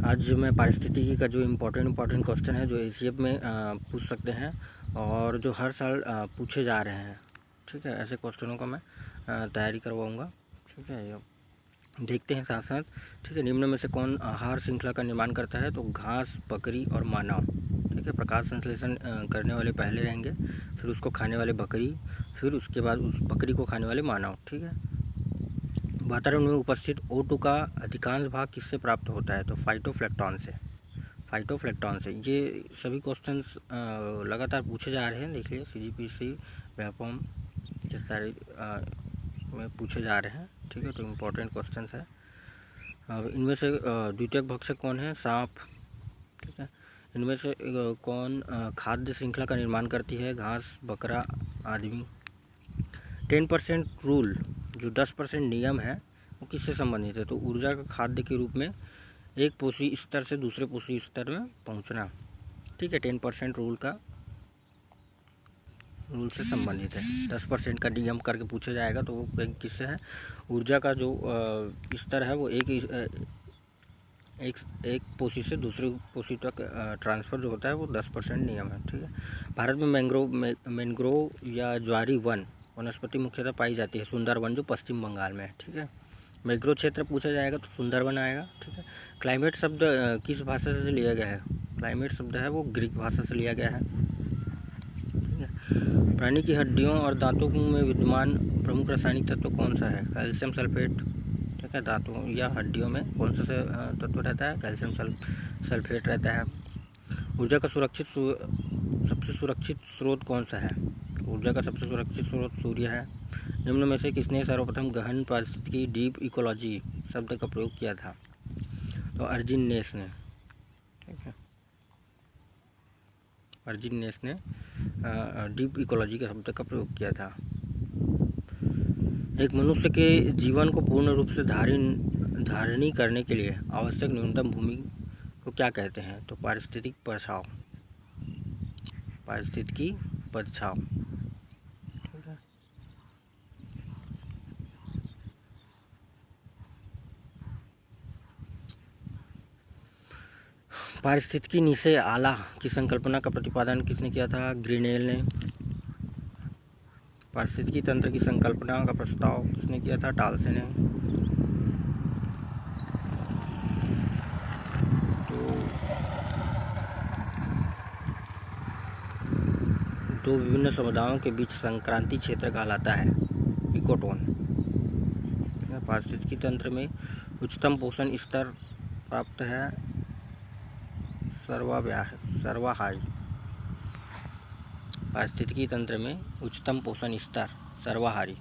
आज मैं पारिस्थितिकी का जो इम्पोर्टेंट क्वेश्चन है जो एसीएफ में पूछ सकते हैं और जो हर साल पूछे जा रहे हैं, ठीक है, ऐसे क्वेश्चनों का मैं तैयारी करवाऊँगा। ठीक है, ये देखते हैं साथ साथ। ठीक है, निम्न में से कौन आहार श्रृंखला का निर्माण करता है? तो घास, बकरी और मानव। ठीक है, प्रकाश संश्लेषण करने वाले पहले रहेंगे, फिर उसको खाने वाले बकरी, फिर उसके बाद उस बकरी को खाने वाले मानव। ठीक है, वातावरण में उपस्थित O2 का अधिकांश भाग किससे प्राप्त होता है? तो फाइटोप्लैंक्टन से। फाइटोप्लैंक्टन से। ये सभी क्वेश्चंस लगातार पूछे जा रहे हैं। देखिए CGPC, व्यापम, ये सारे में पूछे जा रहे हैं। ठीक है, तो इम्पोर्टेंट क्वेश्चंस है। इनमें से द्वितीयक भक्षक कौन है? सांप। ठीक है, इनमें से कौन खाद्य श्रृंखला का निर्माण करती है? घास, बकरा, आदमी। 10% रूल, जो 10% नियम है, वो किससे संबंधित है? तो ऊर्जा का खाद्य के रूप में एक पोषी स्तर से दूसरे पोषी स्तर में पहुंचना। ठीक है, 10% रूल से संबंधित है। 10% का नियम करके पूछा जाएगा तो वो किससे है? ऊर्जा का जो स्तर है वो एक पोषी से दूसरे पोषी तक ट्रांसफ़र जो होता है वो 10% नियम है। ठीक है, भारत में मैंग्रोव या ज्वारी वन वनस्पति मुख्यतः पाई जाती है। सुंदरवन जो पश्चिम बंगाल में है। ठीक है, मैंग्रोव क्षेत्र पूछा जाएगा तो सुंदरवन आएगा। ठीक है, क्लाइमेट शब्द किस भाषा से लिया गया है? क्लाइमेट शब्द है वो ग्रीक भाषा से लिया गया है। ठीक है, प्राणी की हड्डियों और दांतों में विद्यमान प्रमुख रासायनिक तत्व कौन सा है? Calcium sulphate. ठीक है, दांतों या हड्डियों में कौन सा तत्व रहता है? कैल्शियम सल्फेट रहता है। ऊर्जा का सबसे सुरक्षित स्रोत कौन सा है? ऊर्जा का सबसे सुरक्षित स्रोत सूर्य है। निम्न में से किसने सर्वप्रथम गहन पारिस्थितिकी डीप इकोलॉजी शब्द का प्रयोग किया था? तो अर्जिनेस ने। ठीक है, अर्जिनेस ने डीप इकोलॉजी के शब्द का प्रयोग किया था। एक मनुष्य के जीवन को पूर्ण रूप से धारणी करने के लिए आवश्यक न्यूनतम भूमि को क्या कहते हैं? तो पारिस्थितिक परछाव। पारिस्थितिकी परछाव। ठीक है, पारिस्थितिकी नीचे आला की संकल्पना का प्रतिपादन किसने किया था? ग्रिनेल ने। पारिस्थितिकी तंत्र की संकल्पना का प्रस्ताव किसने किया था? टाल्से ने। दो विभिन्न समुदायों के बीच संक्रांति क्षेत्र कहलाता है इकोटोन। पारिस्थितिकी तंत्र में उच्चतम पोषण स्तर प्राप्त है सर्वाहारी। पारिस्थितिकी तंत्र में उच्चतम पोषण स्तर सर्वाहारी।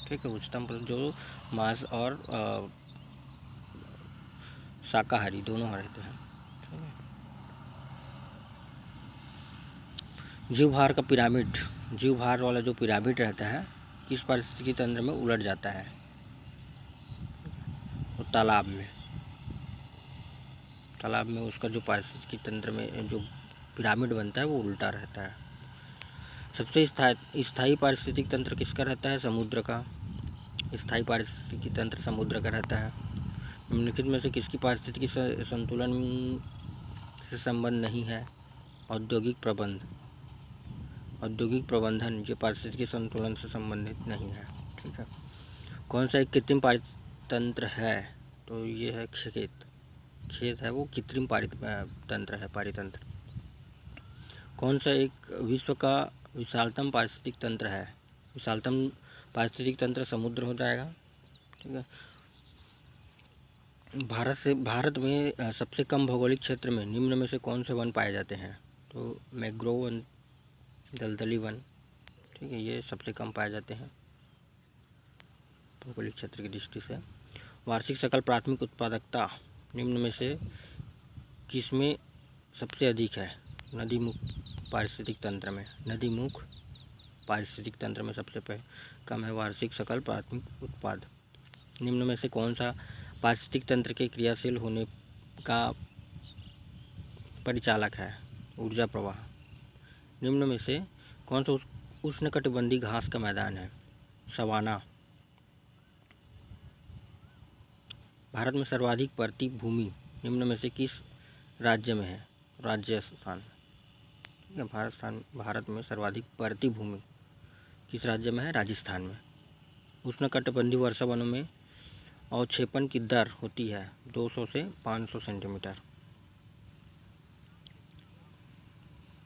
ठीक है, उच्चतम जो मांस और शाकाहारी दोनों रहते हैं। जीवभार का पिरामिड, जीवभार वाला जो पिरामिड रहता है किस पारिस्थितिकी तंत्र में उलट जाता है? तो तालाब में उसका जो पारिस्थितिकी तंत्र में जो पिरामिड बनता है वो उल्टा रहता है। सबसे स्थायी पारिस्थितिकी तंत्र किसका रहता है? समुद्र का। स्थायी पारिस्थितिकी तंत्र समुद्र का रहता है। निम्नलिखित में से किसकी पारिस्थितिकी संतुलन से संबंध नहीं है? औद्योगिक प्रबंधन जो पारिस्थितिकी संतुलन से संबंधित नहीं है। ठीक है, कौन सा एक कृत्रिम पारितंत्र है? तो ये है खेत है वो कृत्रिम पारितंत्र है, पारितंत्र। कौन सा एक विश्व का विशालतम पारिस्थितिक तंत्र है? विशालतम पारिस्थितिक तंत्र समुद्र हो जाएगा। ठीक है, भारत में सबसे कम भौगोलिक क्षेत्र में निम्न में से कौन से वन पाए जाते हैं? तो मैंग्रोव वन, दलदली वन। ठीक है, ये सबसे कम पाए जाते हैं भौगोलिक क्षेत्र की दृष्टि से। वार्षिक सकल प्राथमिक उत्पादकता निम्न में से किसमें सबसे अधिक है? नदीमुख पारिस्थितिक तंत्र में। नदीमुख पारिस्थितिक तंत्र में सबसे कम है वार्षिक सकल प्राथमिक उत्पाद। निम्न में से कौन सा पारिस्थितिक तंत्र के क्रियाशील होने का परिचालक है? ऊर्जा प्रवाह। निम्न में से कौन सा उष्णकटिबंधीय घास का मैदान है? सवाना। भारत में सर्वाधिक परती भूमि निम्न में से किस राज्य में है? राजस्थान। ठीक है, भारत में सर्वाधिक पर्वतीय भूमि किस राज्य में है? राजस्थान में। उष्णकटिबंधीय वर्षा वनों में अवक्षेपण की दर होती है 200 से 500 सेंटीमीटर।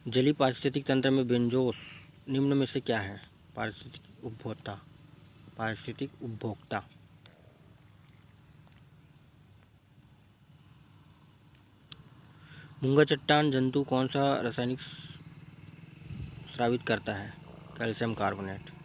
जलीय पारिस्थितिक तंत्र में बेंजोस निम्न में से क्या है? पारिस्थितिक उपभोक्ता। मूंगा चट्टान जंतु कौन सा रासायनिक स्रावित करता है? Calcium carbonate.